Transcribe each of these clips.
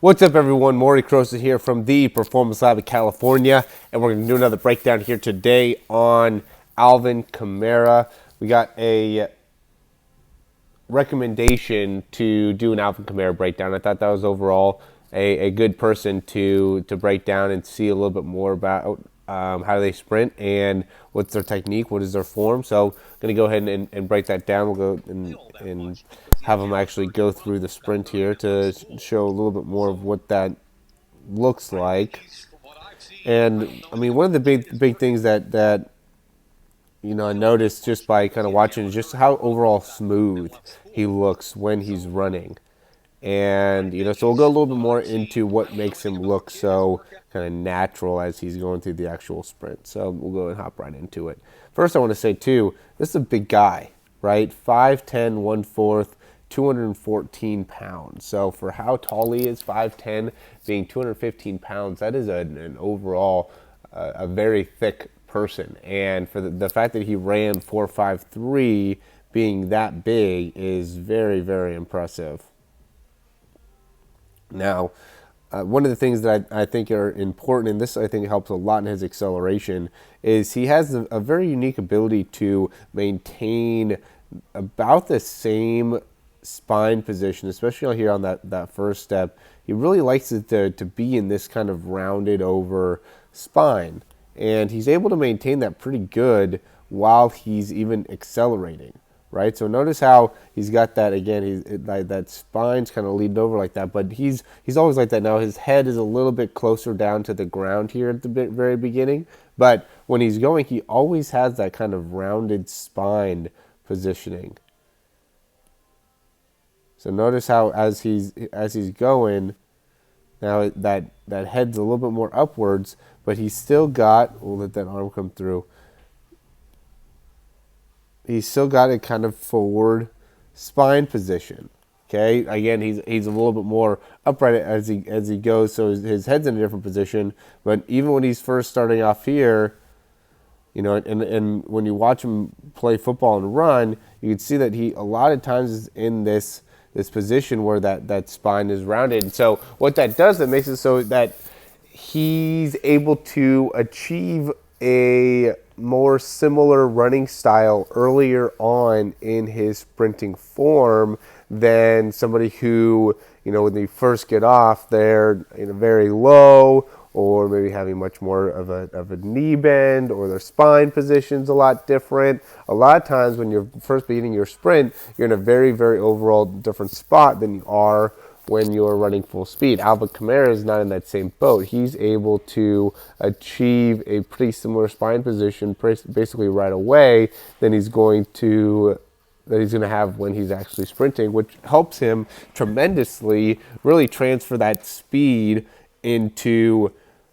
What's up, everyone? Morey Croson here from the Performance Lab in California, and we're going to do another breakdown here today on Alvin Kamara. We got a recommendation to do an Alvin Kamara breakdown. I thought that was overall a good person to break down and see a little bit more about how do they sprint and what's their technique, what is their form. So I'm going to go ahead and break that down. We'll go and have them actually go through the sprint here to show a little bit more of what that looks like. And I mean, one of the big things that I noticed just by kind of watching is just how overall smooth he looks when he's running. And so we'll go a little bit more into what makes him look so kind of natural as he's going through the actual sprint. So we'll go and hop right into it. First, I want to say too, this is a big guy, right? 5'10", 1/4, 214 pounds. So for how tall he is, 5'10", being 215 pounds, that is an overall a very thick person. And for the fact that he ran 4.53, being that big, is very, very impressive. Now, one of the things that I think are important, and this I think helps a lot in his acceleration, is he has a very unique ability to maintain about the same spine position, especially here on that first step. He really likes it to be in this kind of rounded over spine, and he's able to maintain that pretty good while he's even accelerating. Right, so notice how he's got that again. That spine's kind of leaned over like that, but he's always like that. Now his head is a little bit closer down to the ground here at the very beginning, but when he's going, he always has that kind of rounded spine positioning. So notice how as he's going, now that head's a little bit more upwards, but he's still got. We'll let that arm come through. He's still got a kind of forward spine position. Okay, again, he's a little bit more upright as he goes, so his head's in a different position. But even when he's first starting off here, and when you watch him play football and run, you can see that he a lot of times is in this position where that spine is rounded. And so what that does, that makes it so that he's able to achieve a more similar running style earlier on in his sprinting form than somebody who, when they first get off, they're very low, or maybe having much more of a knee bend, or their spine position's a lot different. A lot of times when you're first beginning your sprint, you're in a very, very overall different spot than you are when you're running full speed. Alvin Kamara is not in that same boat. He's able to achieve a pretty similar spine position basically right away than he's going to have when he's actually sprinting, which helps him tremendously really transfer that speed into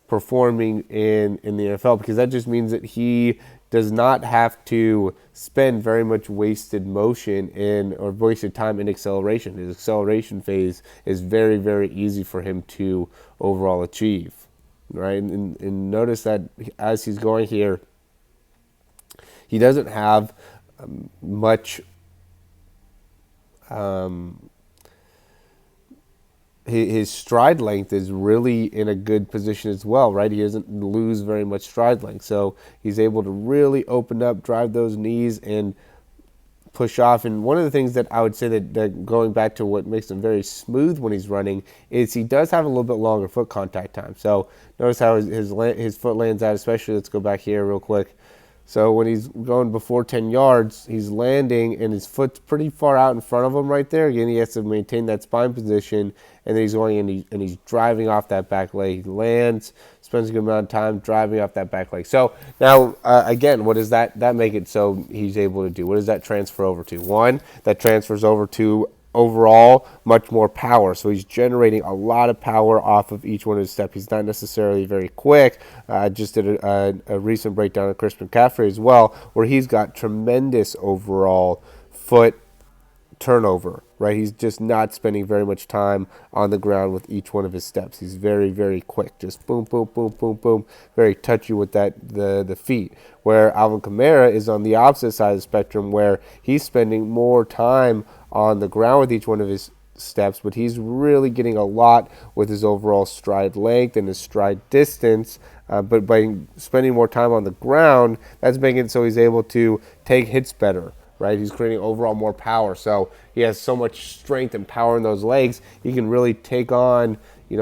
performing in the NFL, because that just means that he does not have to spend very much wasted motion or wasted time in acceleration. His acceleration phase is very, very easy for him to overall achieve, right? And notice that as he's going here, he doesn't have much his stride length is really in a good position as well, right? He doesn't lose very much stride length. So he's able to really open up, drive those knees, and push off. And one of the things that I would say that going back to what makes him very smooth when he's running is he does have a little bit longer foot contact time. So notice how his foot lands out, especially, let's go back here real quick. So when he's going before 10 yards, he's landing and his foot's pretty far out in front of him right there. Again, he has to maintain that spine position, and then he's going and he's driving off that back leg. He lands, spends a good amount of time driving off that back leg. So now, again, what does that make it so he's able to do? What does that transfer over to? One, that transfers over to overall much more power. So he's generating a lot of power off of each one of his steps. He's not necessarily very quick. I just did a recent breakdown of Chris McCaffrey as well, where he's got tremendous overall foot turnover, right? He's just not spending very much time on the ground with each one of his steps. He's very, very quick, just boom, boom, boom, boom, boom, very touchy with the feet. Where Alvin Kamara is on the opposite side of the spectrum, where he's spending more time on the ground with each one of his steps, but he's really getting a lot with his overall stride length and his stride distance. But by spending more time on the ground, that's making it so he's able to take hits better, right? He's creating overall more power. So he has so much strength and power in those legs, he can really take on,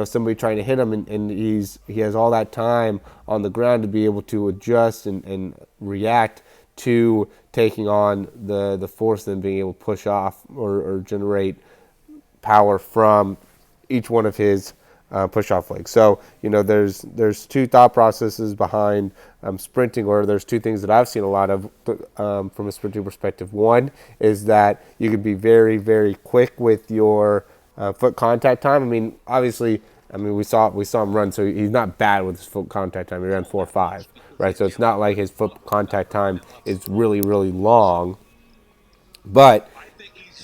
somebody trying to hit him, and he has all that time on the ground to be able to adjust and react to taking on the force, and being able to push off or generate power from each one of his push-off legs. So, there's two thought processes behind sprinting, or there's two things that I've seen a lot of from a sprinting perspective. One is that you can be very, very quick with your foot contact time. I mean, obviously, we saw him run, so he's not bad with his foot contact time. He ran 4.5, right? So it's not like his foot contact time is really, really long, but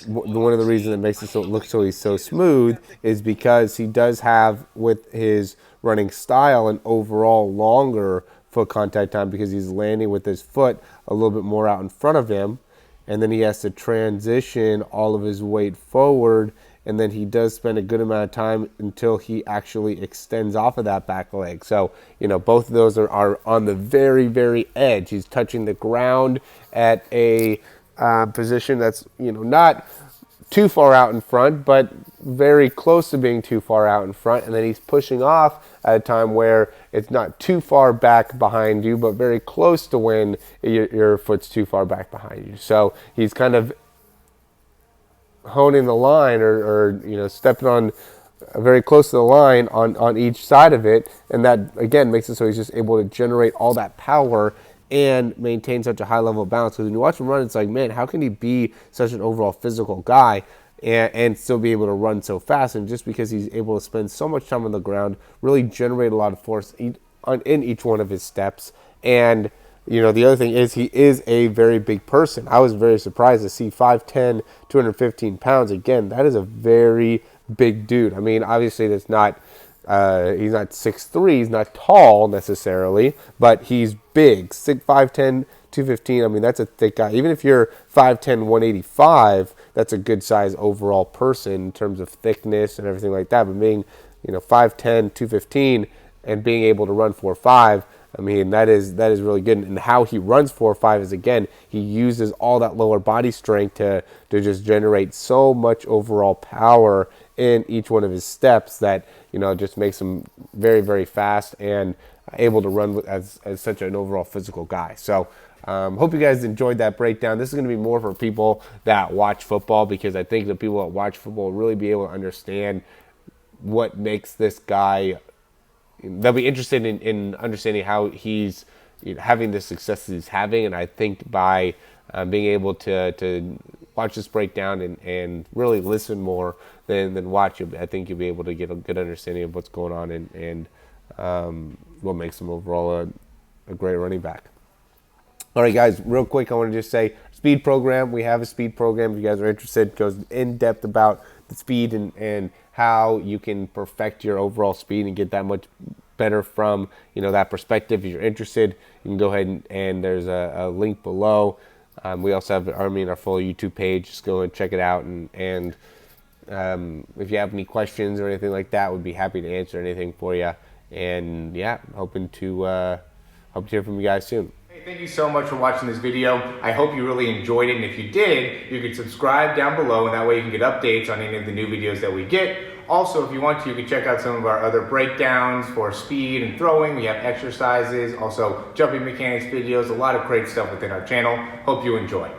one of the reasons that makes it look he's so smooth is because he does have, with his running style, an overall longer foot contact time, because he's landing with his foot a little bit more out in front of him, and then he has to transition all of his weight forward, and then he does spend a good amount of time until he actually extends off of that back leg. So, both of those are on the very, very edge. He's touching the ground at a position that's not too far out in front, but very close to being too far out in front, and then he's pushing off at a time where it's not too far back behind you, but very close to when your foot's too far back behind you. So he's kind of honing the line, or stepping on very close to the line on each side of it, and that again makes it so he's just able to generate all that power and maintain such a high level of balance. Because when you watch him run, it's like, man, how can he be such an overall physical guy and still be able to run so fast? And just because he's able to spend so much time on the ground, really generate a lot of force in each one of his steps. And the other thing is, he is a very big person. I was very surprised to see 5'10", 215 pounds. Again, that is a very big dude. I mean, obviously that's not he's not 6'3", he's not tall necessarily, but he's big. 5'10", 215, I mean, that's a thick guy. Even if you're 5'10", 185, that's a good size overall person in terms of thickness and everything like that. But being, 5'10", 215, and being able to run 4.5, I mean, that is really good. And how he runs 4.5 is, again, he uses all that lower body strength to just generate so much overall power in each one of his steps that, just makes him very, very fast and able to run as such an overall physical guy. So hope you guys enjoyed that breakdown. This is going to be more for people that watch football, because I think the people that watch football will really be able to understand what makes this guy. They'll be interested in understanding how he's having the success that he's having. And I think by being able to watch this breakdown and really listen more than watch, I think you'll be able to get a good understanding of what's going on and what makes him overall a great running back. All right, guys, real quick, I want to just say, speed program. We have a speed program. If you guys are interested, it goes in depth about the speed and how you can perfect your overall speed and get that much better from that perspective. If you're interested, you can go ahead and there's a link below. We also have our full YouTube page. Just go and check it out. And if you have any questions or anything like that, we'd be happy to answer anything for you. And yeah, hoping to hear from you guys soon. Hey, thank you so much for watching this video. I hope you really enjoyed it, and if you did, you can subscribe down below, and that way you can get updates on any of the new videos that we get. Also, if you want to, you can check out some of our other breakdowns for speed and throwing. We have exercises, also jumping mechanics videos, a lot of great stuff within our channel. Hope you enjoy.